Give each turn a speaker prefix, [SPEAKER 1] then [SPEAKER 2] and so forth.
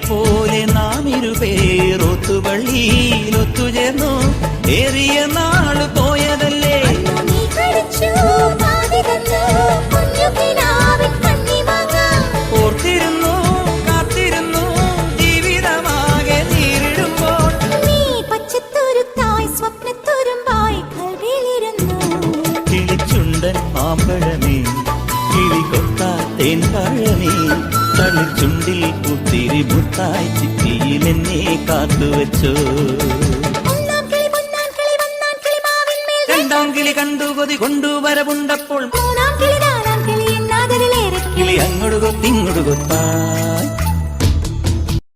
[SPEAKER 1] പോലെ നാം ഇരുപേർ ഒത്തുപള്ളിയിൽ ഒത്തുചേർന്നു. ഏറിയ നാള് പോയതല്ലേ, ഓർത്തിരുന്നു കാത്തിരുന്നു ജീവിതമാകെ നേരിടുമ്പോൾ. കിളിച്ചുണ്ടൻ മാമ്പഴമേ, കിളികൊത്താ തേൻപഴമേ, കളിച്ചുണ്ടിൽ പുത്തിരി മുത്തായി ചിറ്റിയിൽ എന്നെ കാത്തുവച്ചോ. രണ്ടാം കിളി കണ്ടു കൊതി കൊണ്ടുവരവുണ്ടപ്പോൾ, കിളി അങ്ങോട്ട് കൊത്തിങ്ങോട്ട് കൊത്തായി